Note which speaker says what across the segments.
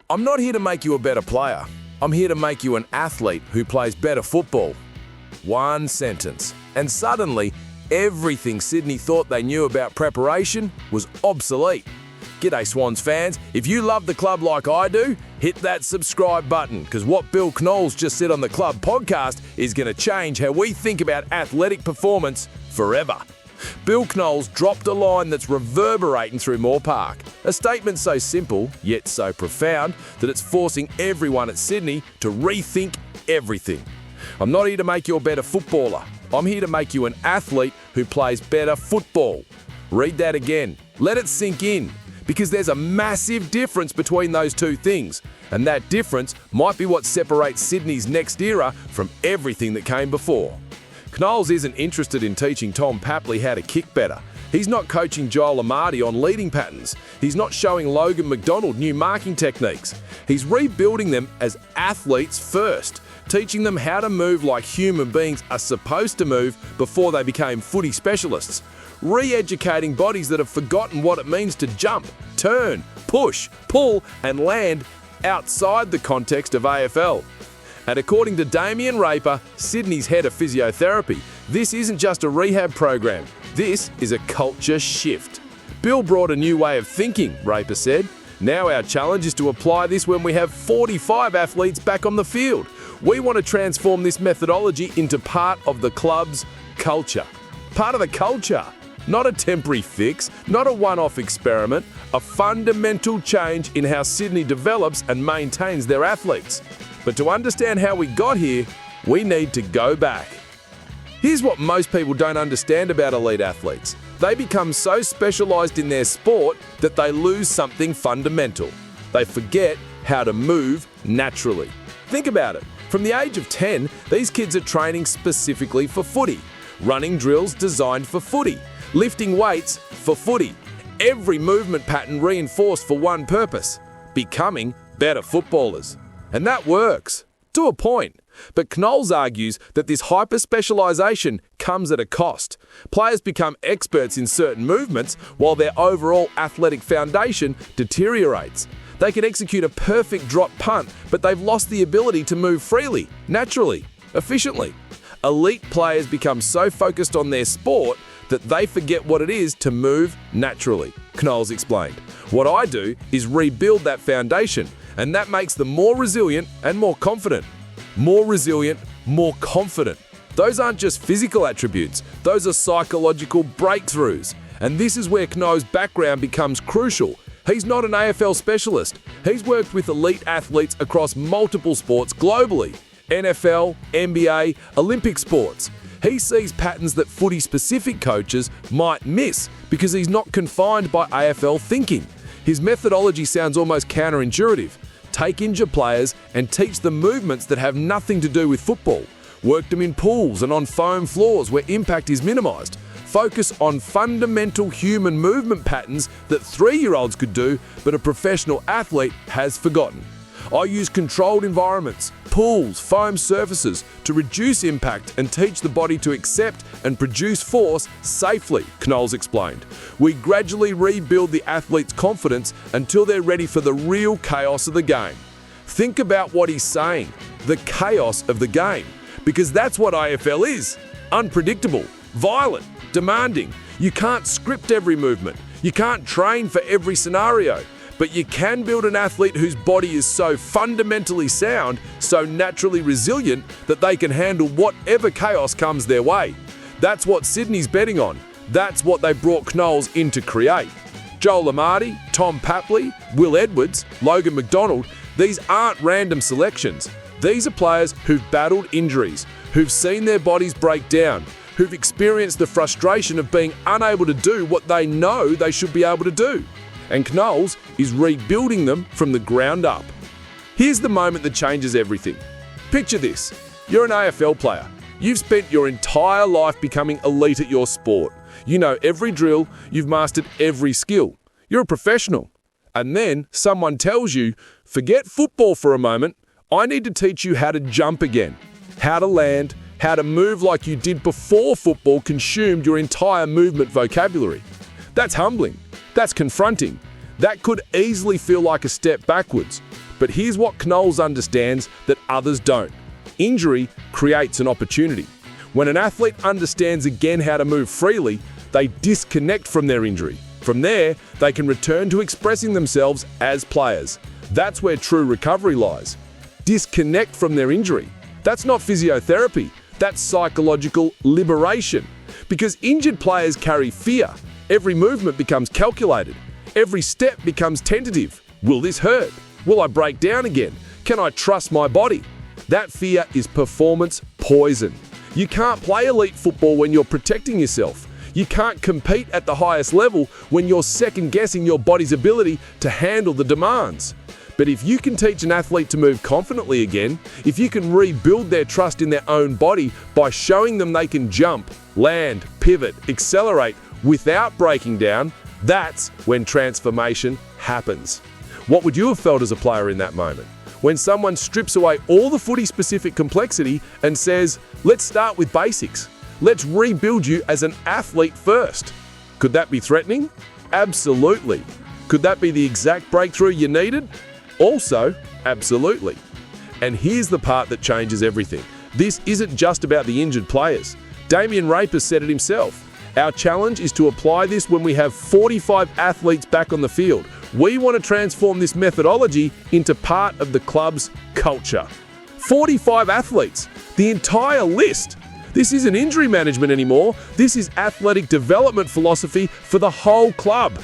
Speaker 1: I'm not here to make you a better player. I'm here to make you an athlete who plays better football. One sentence. And suddenly, everything Sydney thought they knew about preparation was obsolete. G'day Swans fans, if you love the club like I do, hit that subscribe button, because what Bill Knowles just said on the club podcast is going to change how we think about athletic performance forever. Bill Knowles dropped a line that's reverberating through Moore Park. A statement so simple, yet so profound, that it's forcing everyone at Sydney to rethink everything. I'm not here to make you a better footballer. I'm here to make you an athlete who plays better football. Read that again. Let it sink in. Because there's a massive difference between those two things. And that difference might be what separates Sydney's next era from everything that came before. Knowles isn't interested in teaching Tom Papley how to kick better. He's not coaching Joel Amartey on leading patterns. He's not showing Logan McDonald new marking techniques. He's rebuilding them as athletes first, teaching them how to move like human beings are supposed to move before they became footy specialists. Re-educating bodies that have forgotten what it means to jump, turn, push, pull and land outside the context of AFL. And according to Damien Raper, Sydney's head of physiotherapy, this isn't just a rehab program, this is a culture shift. Bill brought a new way of thinking, Raper said. Now our challenge is to apply this when we have 45 athletes back on the field. We want to transform this methodology into part of the club's culture. Part of the culture. Not a temporary fix, not a one-off experiment, a fundamental change in how Sydney develops and maintains their athletes. But to understand how we got here, we need to go back. Here's what most people don't understand about elite athletes. They become so specialised in their sport that they lose something fundamental. They forget how to move naturally. Think about it. From the age of 10, these kids are training specifically for footy, running drills designed for footy, lifting weights for footy. Every movement pattern reinforced for one purpose: becoming better footballers. And that works, to a point. But Knowles argues that this hyper-specialisation comes at a cost. Players become experts in certain movements while their overall athletic foundation deteriorates. They can execute a perfect drop punt, but they've lost the ability to move freely, naturally, efficiently. Elite players become so focused on their sport that they forget what it is to move naturally, Knowles explained. What I do is rebuild that foundation, and that makes them more resilient and more confident. More resilient, more confident. Those aren't just physical attributes, those are psychological breakthroughs. And this is where Knowles' background becomes crucial. He's not an AFL specialist. He's worked with elite athletes across multiple sports globally: NFL, NBA, Olympic sports. He sees patterns that footy-specific coaches might miss because he's not confined by AFL thinking. His methodology sounds almost counterintuitive. Take injured players and teach them movements that have nothing to do with football. Work them in pools and on foam floors where impact is minimised. Focus on fundamental human movement patterns that 3-year-olds could do, but a professional athlete has forgotten. I use controlled environments, pools, foam surfaces to reduce impact and teach the body to accept and produce force safely, Knowles explained. We gradually rebuild the athlete's confidence until they're ready for the real chaos of the game. Think about what he's saying, the chaos of the game, because that's what AFL is. Unpredictable, violent, demanding. You can't script every movement. You can't train for every scenario. But you can build an athlete whose body is so fundamentally sound, so naturally resilient, that they can handle whatever chaos comes their way. That's what Sydney's betting on. That's what they brought Knowles in to create. Joel Amartey, Tom Papley, Will Edwards, Logan McDonald, these aren't random selections. These are players who've battled injuries, who've seen their bodies break down, who've experienced the frustration of being unable to do what they know they should be able to do. And Knowles is rebuilding them from the ground up. Here's the moment that changes everything. Picture this. You're an AFL player. You've spent your entire life becoming elite at your sport. You know every drill, you've mastered every skill. You're a professional. And then someone tells you, forget football for a moment, I need to teach you how to jump again, how to land, how to move like you did before football consumed your entire movement vocabulary. That's humbling. That's confronting. That could easily feel like a step backwards. But here's what Knowles understands that others don't. Injury creates an opportunity. When an athlete understands again how to move freely, they disconnect from their injury. From there, they can return to expressing themselves as players. That's where true recovery lies. Disconnect from their injury. That's not physiotherapy. That's psychological liberation. Because injured players carry fear. Every movement becomes calculated. Every step becomes tentative. Will this hurt? Will I break down again? Can I trust my body? That fear is performance poison. You can't play elite football when you're protecting yourself. You can't compete at the highest level when you're second-guessing your body's ability to handle the demands. But if you can teach an athlete to move confidently again, if you can rebuild their trust in their own body by showing them they can jump, land, pivot, accelerate without breaking down, that's when transformation happens. What would you have felt as a player in that moment? When someone strips away all the footy-specific complexity and says, let's start with basics. Let's rebuild you as an athlete first. Could that be threatening? Absolutely. Could that be the exact breakthrough you needed? Also, absolutely. And here's the part that changes everything. This isn't just about the injured players. Damien Raper said it himself. Our challenge is to apply this when we have 45 athletes back on the field. We want to transform this methodology into part of the club's culture. 45 athletes, the entire list. This isn't injury management anymore. This is athletic development philosophy for the whole club.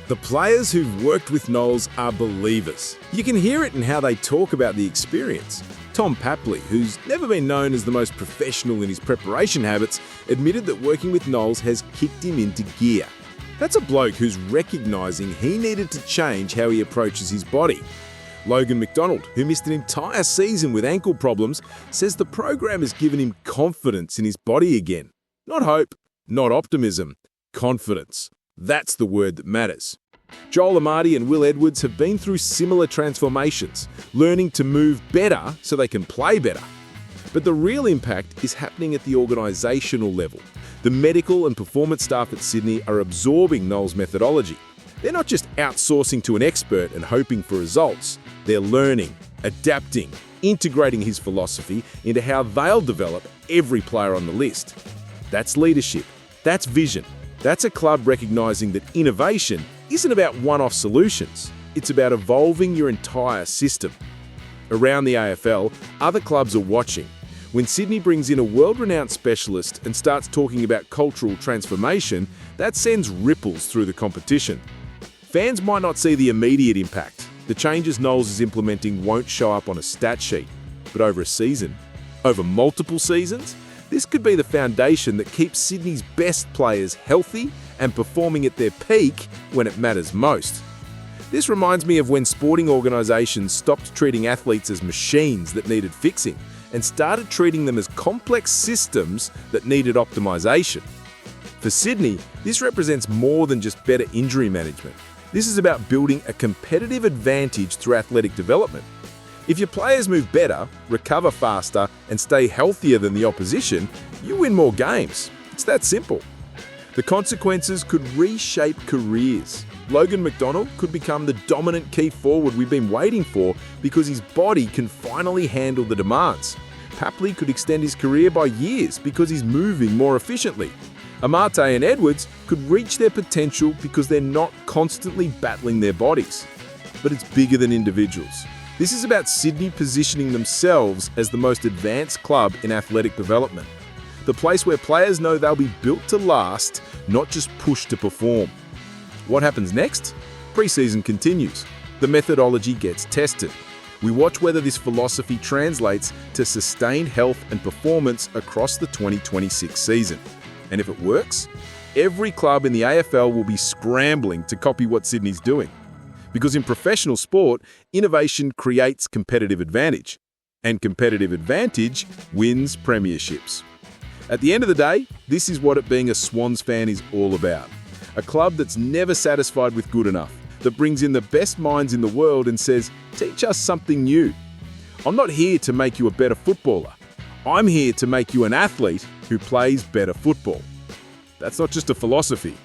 Speaker 2: The players who've worked with Knowles are believers. You can hear it in how they talk about the experience. Tom Papley, who's never been known as the most professional in his preparation habits, admitted that working with Knowles has kicked him into gear. That's a bloke who's recognising he needed to change how he approaches his body. Logan McDonald, who missed an entire season with ankle problems, says the program has given him confidence in his body again. Not hope, not optimism, confidence. That's the word that matters. Joel Amati and Will Edwards have been through similar transformations, learning to move better so they can play better. But the real impact is happening at the organisational level. The medical and performance staff at Sydney are absorbing Knowles' methodology. They're not just outsourcing to an expert and hoping for results. They're learning, adapting, integrating his philosophy into how they'll develop every player on the list. That's leadership. That's vision. That's a club recognising that innovation isn't about one-off solutions. It's about evolving your entire system. Around the AFL, other clubs are watching. When Sydney brings in a world-renowned specialist and starts talking about cultural transformation, that sends ripples through the competition. Fans might not see the immediate impact. The changes Knowles is implementing won't show up on a stat sheet. But over a season, over multiple seasons, this could be the foundation that keeps Sydney's best players healthy and performing at their peak when it matters most. This reminds me of when sporting organisations stopped treating athletes as machines that needed fixing and started treating them as complex systems that needed optimisation. For Sydney, this represents more than just better injury management. This is about building a competitive advantage through athletic development. If your players move better, recover faster, and stay healthier than the opposition, you win more games. It's that simple. The consequences could reshape careers. Logan McDonald could become the dominant key forward we've been waiting for because his body can finally handle the demands. Papley could extend his career by years because he's moving more efficiently. Amate and Edwards could reach their potential because they're not constantly battling their bodies. But it's bigger than individuals. This is about Sydney positioning themselves as the most advanced club in athletic development. The place where players know they'll be built to last, not just pushed to perform. What happens next? Pre-season continues. The methodology gets tested. We watch whether this philosophy translates to sustained health and performance across the 2026 season. And if it works, every club in the AFL will be scrambling to copy what Sydney's doing. Because in professional sport, innovation creates competitive advantage. And competitive advantage wins premierships. At the end of the day, this is what it being a Swans fan is all about. A club that's never satisfied with good enough, that brings in the best minds in the world and says, teach us something new. I'm not here to make you a better footballer. I'm here to make you an athlete who plays better football. That's not just a philosophy,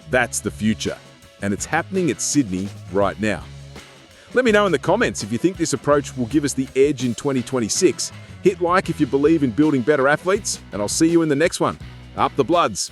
Speaker 2: that's the future. And it's happening at Sydney right now. Let me know in the comments if you think this approach will give us the edge in 2026. Hit like if you believe in building better athletes, and I'll see you in the next one. Up the Bloods!